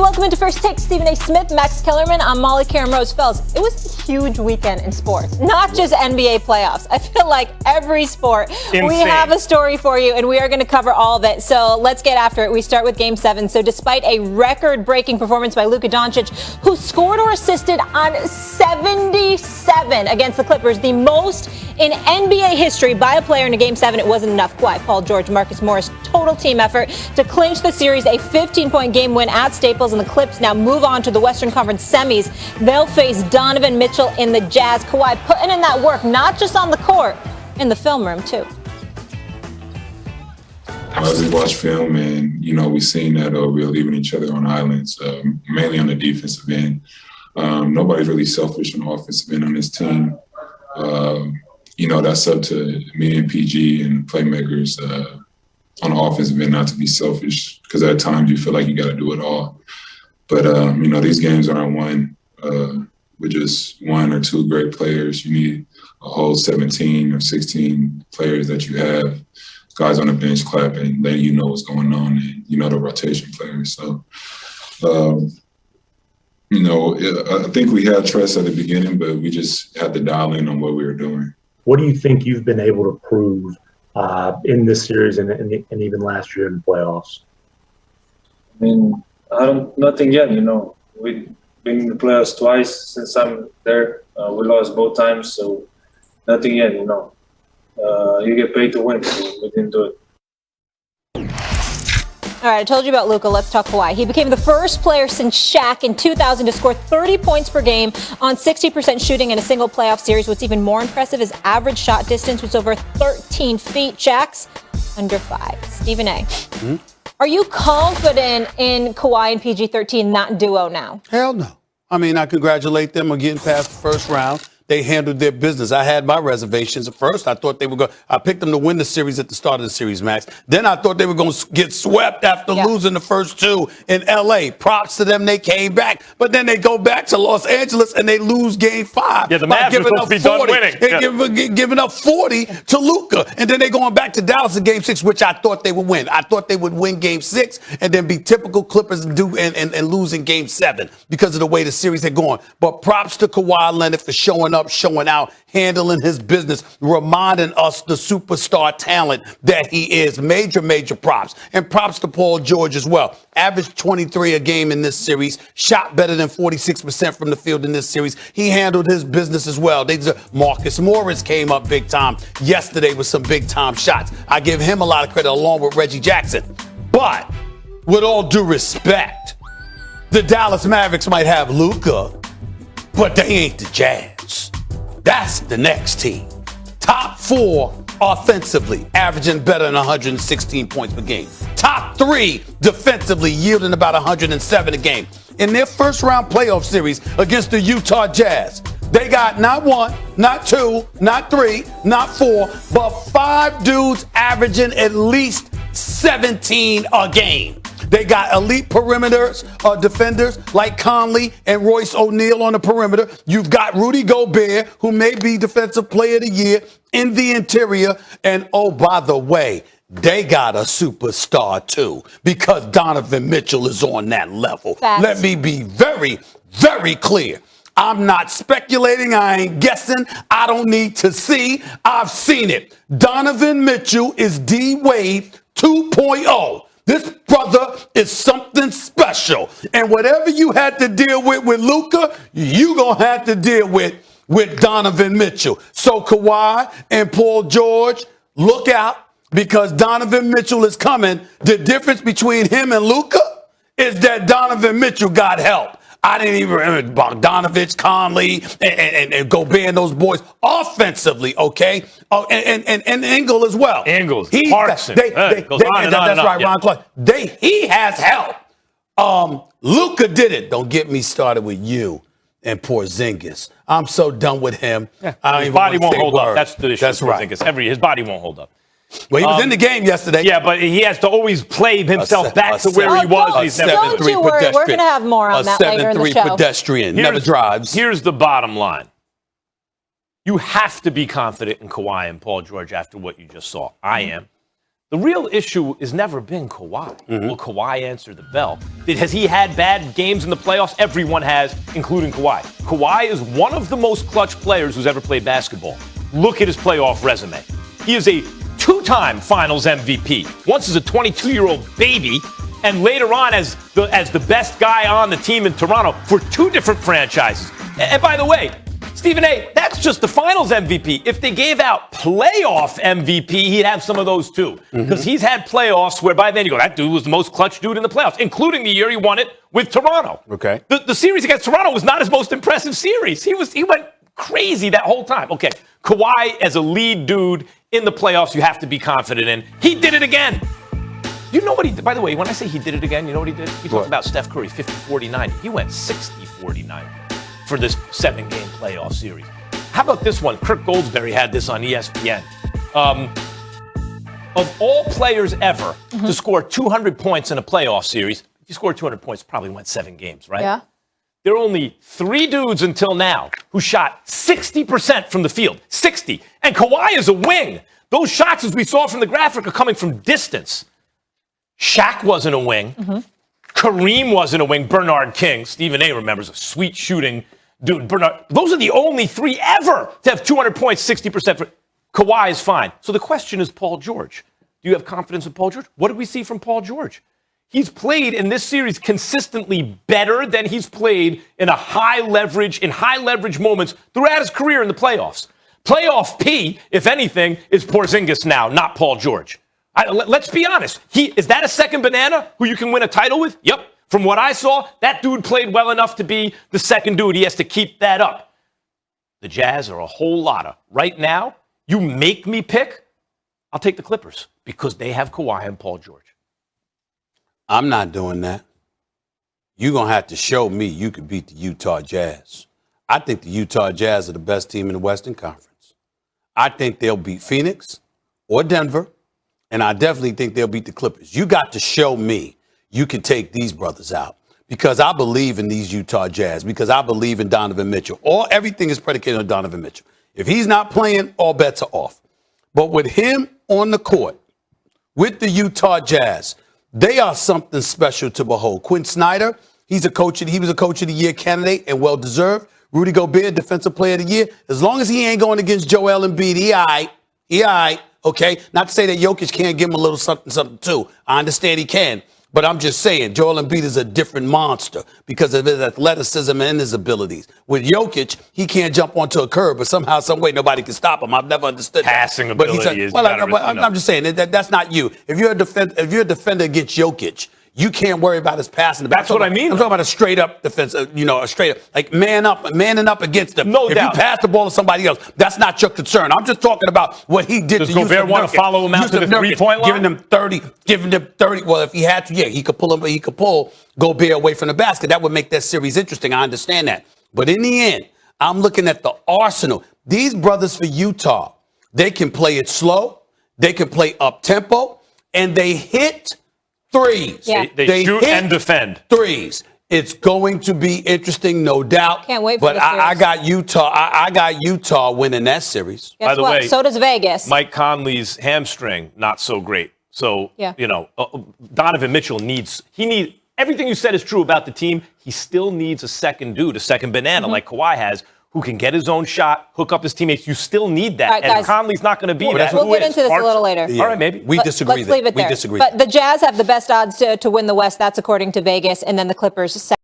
welcome into First Take. Stephen A. Smith, Max Kellerman. I'm Molly Karen Rose. Fellas, it was a huge weekend in sports, not just NBA playoffs. I feel like every sport, we have a story for you, and we are going to cover all of it. So let's get after it. We start with Game 7. So despite a record-breaking performance by Luka Doncic, who scored or assisted on 77 against the Clippers, the most in NBA history by a player in a Game 7, it wasn't enough. Kawhi, Paul George, Marcus Morris, total team effort to clinch the series, a 15-point game win at Staples, and the Clips now move on to the Western Conference semis. They'll face Donovan Mitchell in the Jazz. Kawhi putting in that work, not just on the court, in the film room, too. We watch film, and, we've seen that we're leaving each other on islands, mainly on the defensive end. Nobody's really selfish on the offensive end on this team. That's up to me and PG and playmakers on the offensive end not to be selfish, because at times you feel like you got to do it all. But, these games aren't won with just one or two great players. You need a whole 17 or 16 players that you have, guys on the bench clapping, letting you know what's going on, and, the rotation players. So, I think we had trust at the beginning, but we just had to dial in on what we were doing. What do you think you've been able to prove in this series and even last year in the playoffs? I mean, nothing yet. We've been in the playoffs twice since I'm there. We lost both times, so nothing yet. You get paid to win, so we didn't do it. All right, I told you about Luka. Let's talk Kawhi. He became the first player since Shaq in 2000 to score 30 points per game on 60% shooting in a single playoff series. What's even more impressive, his average shot distance was over 13 feet. Shaq's under 5. Stephen A. Mm-hmm. Are you confident in Kawhi and PG-13, that duo now? Hell no. I mean, I congratulate them on getting past the first round. They handled their business. I had my reservations at first. I thought they were going. I picked them to win the series at the start of the series, Max. Then I thought they were going to get swept after losing the first two in L.A. Props to them. They came back, but then they go back to Los Angeles and they lose Game 5. Yeah, the Mavs are supposed to be done winning. They're giving up 40 to Luka, and then they're going back to Dallas in Game 6, which I thought they would win. I thought they would win Game 6 and then be typical Clippers and lose in Game 7 because of the way the series had gone. But props to Kawhi Leonard for showing up, showing out, handling his business, reminding us the superstar talent that he is. Major props. And props to Paul George as well. Averaged 23 a game in this series. Shot better than 46% from the field in this series. He handled his business as well. Marcus Morris came up big time yesterday with some big time shots. I give him a lot of credit along with Reggie Jackson. But with all due respect, the Dallas Mavericks might have Luka, but they ain't the Jazz. That's the next team. Top 4 offensively, averaging better than 116 points per game. Top 3 defensively, yielding about 107 a game. In their first round playoff series against the Utah Jazz, they got not 1, not 2, not 3, not 4, but 5 dudes averaging at least 17 a game. They got elite perimeters, defenders like Conley and Royce O'Neal on the perimeter. You've got Rudy Gobert, who may be Defensive Player of the Year in the interior. And, oh, by the way, they got a superstar, too, because Donovan Mitchell is on that level. Let me be very, very clear. I'm not speculating. I ain't guessing. I don't need to see. I've seen it. Donovan Mitchell is D-Wade 2.0. This brother is something special. And whatever you had to deal with Luka, you going to have to deal with Donovan Mitchell. So Kawhi and Paul George, look out, because Donovan Mitchell is coming. The difference between him and Luka is that Donovan Mitchell got help. I didn't even remember Bogdanovich, Conley, and Gobert and those boys offensively, okay? Oh, and Engel as well. Ingles, Clarkson. That's right, Ron Clark. He has help. Luka did it. Don't get me started with you and Porzingis. I'm so done with him. Yeah. His body won't hold up. That's the issue. That's right. His body won't hold up. Well, he was in the game yesterday. Yeah, but he has to always play himself back to where he was. He's never. Don't you worry. We're going to have more on that later in the show. 7'3" pedestrian, never drives. Here's the bottom line. You have to be confident in Kawhi and Paul George after what you just saw. I am. The real issue has never been Kawhi. Will Kawhi answer the bell? Has he had bad games in the playoffs? Everyone has, including Kawhi. Kawhi is one of the most clutch players who's ever played basketball. Look at his playoff resume. He is a 2-time Finals MVP. Once as a 22-year-old baby, and later on as the best guy on the team in Toronto for 2 different franchises. And by the way, Stephen A., that's just the Finals MVP. If they gave out playoff MVP, he'd have some of those too. Because he's had playoffs where by then you go, that dude was the most clutch dude in the playoffs, including the year he won it with Toronto. Okay. The series against Toronto was not his most impressive series. He went crazy that whole time. Okay, Kawhi as a lead dude in the playoffs, you have to be confident in. He did it again. You know what he did? By the way, when I say he did it again, you know what he did? We talked about Steph Curry, 50-40-90. He went 60-40-90 for this 7-game playoff series. How about this one? Kirk Goldsberry had this on ESPN. Of all players ever to score 200 points in a playoff series, if you scored 200 points, probably went 7 games, right? Yeah. There are only 3 dudes until now who shot 60% from the field. 60. And Kawhi is a wing. Those shots, as we saw from the graphic, are coming from distance. Shaq wasn't a wing. Kareem wasn't a wing. Bernard King. Stephen A. remembers a sweet shooting dude. Bernard. Those are the only 3 ever to have 200 points, 60%. Kawhi is fine. So the question is Paul George. Do you have confidence in Paul George? What did we see from Paul George? He's played in this series consistently better than he's played in high leverage moments throughout his career in the playoffs. Playoff P, if anything, is Porzingis now, not Paul George. Let's be honest. Is that a second banana who you can win a title with? Yep. From what I saw, that dude played well enough to be the second dude. He has to keep that up. The Jazz are a whole lotta. Right now, you make me pick, I'll take the Clippers because they have Kawhi and Paul George. I'm not doing that. You're going to have to show me you could beat the Utah Jazz. I think the Utah Jazz are the best team in the Western Conference. I think they'll beat Phoenix or Denver, and I definitely think they'll beat the Clippers. You got to show me you can take these brothers out because I believe in these Utah Jazz, because I believe in Donovan Mitchell. Everything is predicated on Donovan Mitchell. If he's not playing, all bets are off. But with him on the court, with the Utah Jazz, they are something special to behold. Quinn Snyder, he was a Coach of the Year candidate and well-deserved. Rudy Gobert, Defensive Player of the Year. As long as he ain't going against Joel Embiid, he all right, okay? Not to say that Jokic can't give him a little something too. I understand he can. But I'm just saying, Joel Embiid is a different monster because of his athleticism and his abilities. With Jokic, he can't jump onto a curb, but somehow, some way, nobody can stop him. I've never understood Passing that. ability is better. I'm just saying that's not you. If you're a defender against Jokic, you can't worry about his passing. That's what I mean. I'm talking about a straight up defense, a straight up, like manning up against them. No doubt. If you pass the ball to somebody else, that's not your concern. I'm just talking about what he did to Yusuf Nurkic. Does Gobert want to follow him out to the 3-point line? Giving them 30. Well, if he had to, yeah, he could pull Gobert away from the basket. That would make that series interesting. I understand that. But in the end, I'm looking at the arsenal. These brothers for Utah, they can play it slow. They can play up tempo, and they hit threes. Yeah. They shoot and defend. Threes. It's going to be interesting, no doubt. Can't wait for but the series. I got Utah. I got Utah winning that series. Guess By the what? way, So does Vegas. Mike Conley's hamstring, not so great. So, Donovan Mitchell needs everything you said is true about the team. He still needs a second dude, a second banana like Kawhi has, who can get his own shot, hook up his teammates. You still need that. All right, and guys, Conley's not going to be that. We'll get into this a little later. Yeah. All right, maybe. We disagree. Let's leave it there. We disagree. But the Jazz have the best odds to win the West. That's according to Vegas. And then the Clippers